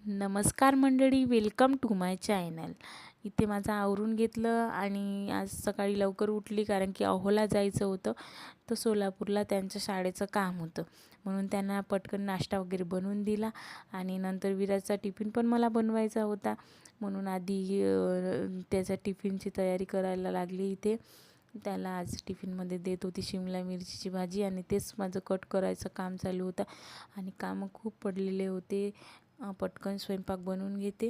नमस्कार मंडळी, welcome to my channel. इथे माझं आवरून घेतलं आणि आज सकाळी लवकर उठली कारण की अहोला जायचं होतं. तर सोलापूरला त्यांच्या शाळेचं काम होतं, म्हणून त्यांना पटकन नाश्ता वगैरे बनवून दिला. आणि नंतर विराजचा टिफिन पण मला बनवायचा होता, म्हणून आधी त्याच्या टिफिनची तयारी करायला लागली. इथे त्याला आज टिफिनमध्ये देत होती शिमला मिरचीची भाजी, आणि तेच माझं कट करायचं काम चालू होतं. आणि कामं खूप पडलेले होते. पटकन स्वयंपाक बनवून घेते.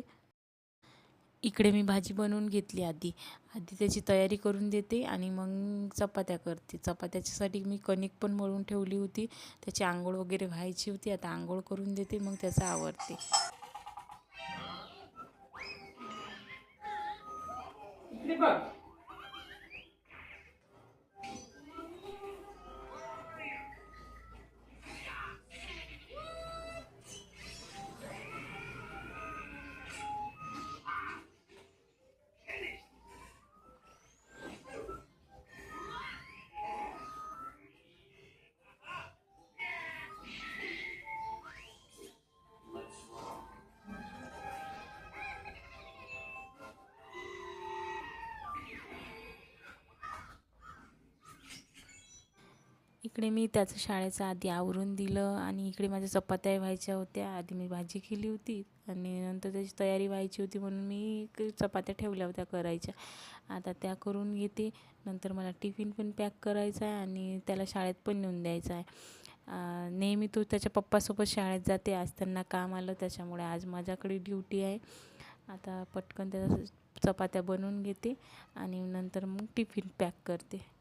इकडे मी भाजी बनवून घेतली. आधी त्याची तयारी करून देते आणि मग चपात्या करते. चपात्याच्यासाठी मी कणिक पण मळून ठेवली होती. त्याची आंघोळ वगैरे व्हायची होती. आता आंघोळ करून देते, मग त्याचं आवरते. इकडे मी त्याचं शाळेचं आधी आवरून दिलं, आणि इकडे माझ्या चपात्या व्हायच्या होत्या. आधी मी भाजी केली होती आणि नंतर त्याची तयारी व्हायची होती, म्हणून मी चपात्या ठेवल्या होत्या करायच्या. आता त्या करून घेते. नंतर मला टिफिन पण पॅक करायचा आहे आणि त्याला शाळेत पण नेऊन द्यायचं आहे. नेहमी तो त्याच्या पप्पासोबत शाळेत जाते. आज त्यांना काम आलं, त्याच्यामुळे आज माझ्याकडे ड्युटी आहे. आता पटकन त्याच्या चपात्या बनवून घेते आणि नंतर मग टिफिन पॅक करते.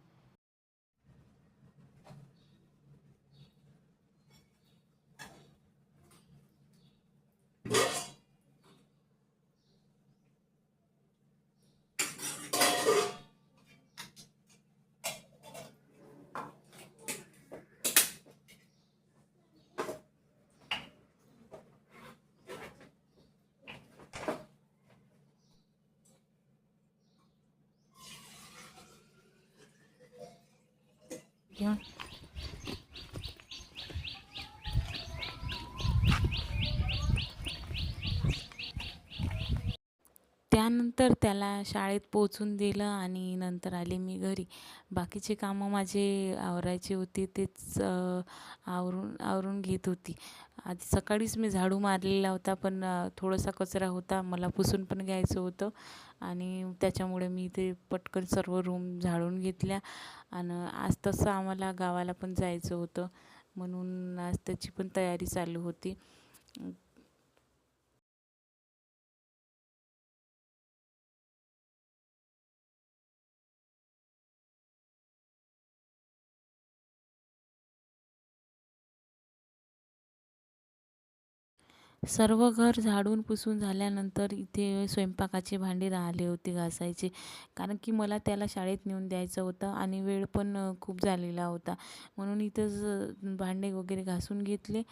घेऊन त्यानंतर त्याला शाळेत पोचून दिलं आणि नंतर आले मी घरी. बाकीचे कामं माझे आवरायचे होते, तेच आवरून घेत होती. आधी सकाळीच मी झाडू मारलेला होता, पण थोडासा कचरा होता, मला पुसून पण घ्यायचं होतं. आणि त्याच्यामुळे मी ते पटकन सर्व रूम झाडून घेतल्या. आणि आज तसं आम्हाला गावाला पण जायचं होतं, म्हणून आज त्याची पण तयारी चालू होती. सर्व घर झाडून पुसून झाल्यानंतर इथे स्वयंपाकाचे भांडे राहिले होते घासायचे, कारण की मला त्याला शाळेत नेऊन द्यायचं होतं आणि वेळ पण खूप झालेला होता, म्हणून इथंच भांडे वगैरे घासून घेतले.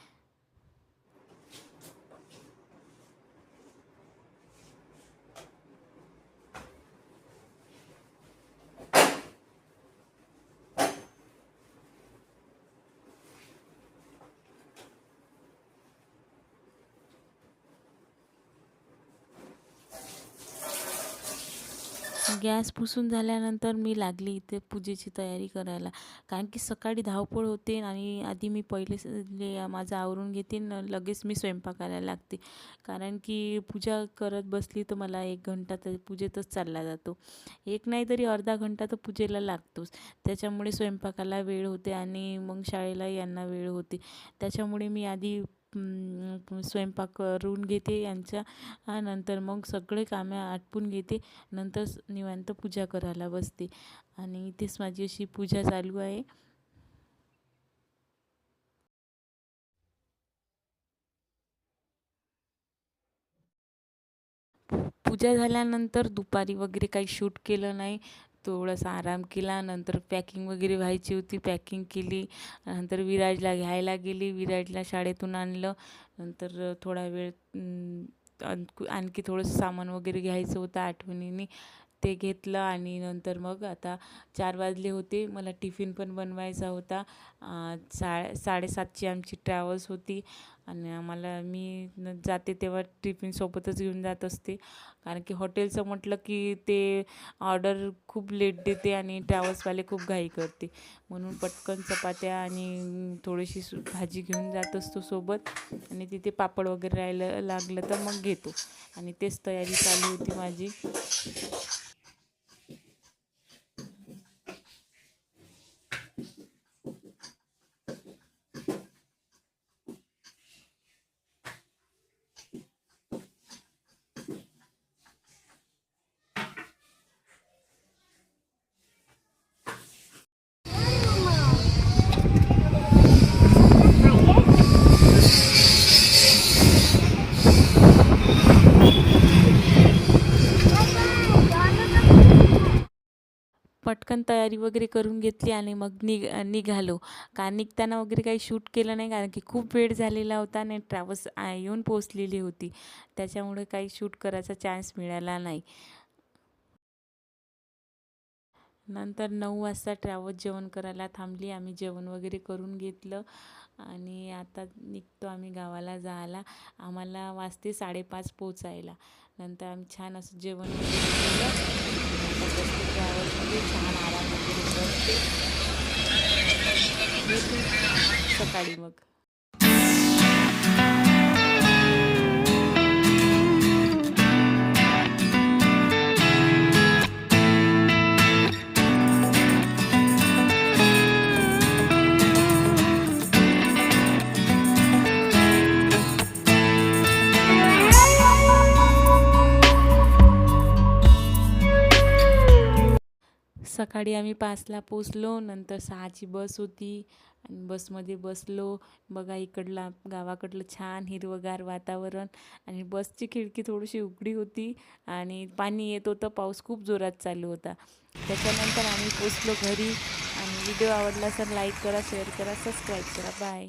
गॅस पुसून झाल्यानंतर मी लागली इथे पूजेची तयारी करायला, कारण की सकाळी धावपळ होते आणि आधी मी पहिले माझं आवरून घेते लगेच मी स्वयंपाकाला लागते. कारण की पूजा करत बसली तर मला 1 घंटा तर पूजेतच चालला जातो. एक नाही तरी अर्धा घंटा तर पूजेला लागतोच. त्याच्यामुळे स्वयंपाकाला वेळ होते आणि मग शाळेला यांना वेळ होते. त्याच्यामुळे मी आधी स्वयंपाक करून घेते यांच्या, नंतर मग सगळे कामे आटपून घेते. नंतर निवांत पूजा करायला बसते, आणि इथेच माझी अशी पूजा चालू आहे. पूजा झाल्यानंतर दुपारी वगैरे काही शूट केलं नाही, थोडासा आराम केला. नंतर पॅकिंग वगैरे व्हायची होती, पॅकिंग केली. नंतर विराजला घ्यायला गेली, विराजला शाळेतून आणलं. नंतर थोडा वेळ आणखी थोडंसं सामान वगैरे घ्यायचं होतं आठवणीने, ते घेतलं. आणि नंतर मग आता 4 वाजले होते, मला टिफिन पण बनवायचा होता. 7:30ची आमची ट्रॅव्हल्स होती, आणि मी जाते तेव्हा टिफिनसोबतच घेऊन जात असते, कारण की हॉटेलचं म्हटलं की ते ऑर्डर खूप लेट देते आणि ट्रॅव्हल्सवाले खूप घाई करते. म्हणून पटकन चपात्या आणि थोडीशी भाजी घेऊन जात असतो सोबत, आणि तिथे पापड वगैरे लागलं तर मग घेतो. आणि तेच तयारी चालू होती माझी. पटकन तयारी वगैरे करून घेतली आणि मग निघालो. निघताना वगैरे काही शूट केलं नाही, कारण की खूप वेळ झालेला होता आणि ट्रॅव्हल्स येऊन पोहोचलेली होती. त्याच्यामुळे काही शूट करायचा चान्स मिळाला नाही. नंतर 9 वाजता ट्रॅव्हल्स जेवण करायला थांबली. आम्ही जेवण वगैरे करून घेतलं आणि आता निघतो आम्ही गावाला जायला. आम्हाला वाजते 5:30 पोचायला. नंतर आम्ही छान असं जेवण वगैरे केलं. आता बसते ट्रॅव्हल्समध्ये, छान आराम वगैरे करते. भेटू सकाळी मग. सकाळी आम्ही 5ला पोचलो. नंतर 6ची बस होती आणि बसमध्ये बसलो. बघा इकडला गावाकडलं छान हिरवंगार वातावरण, आणि बसची खिडकी थोडीशी उघडी होती आणि पाणी येत होतं. पाऊस खूप जोरात चालू होता. त्याच्यानंतर आम्ही पोचलो घरी. आणि व्हिडिओ आवडला तर लाईक करा, शेअर करा, सबस्क्राईब करा. बाय.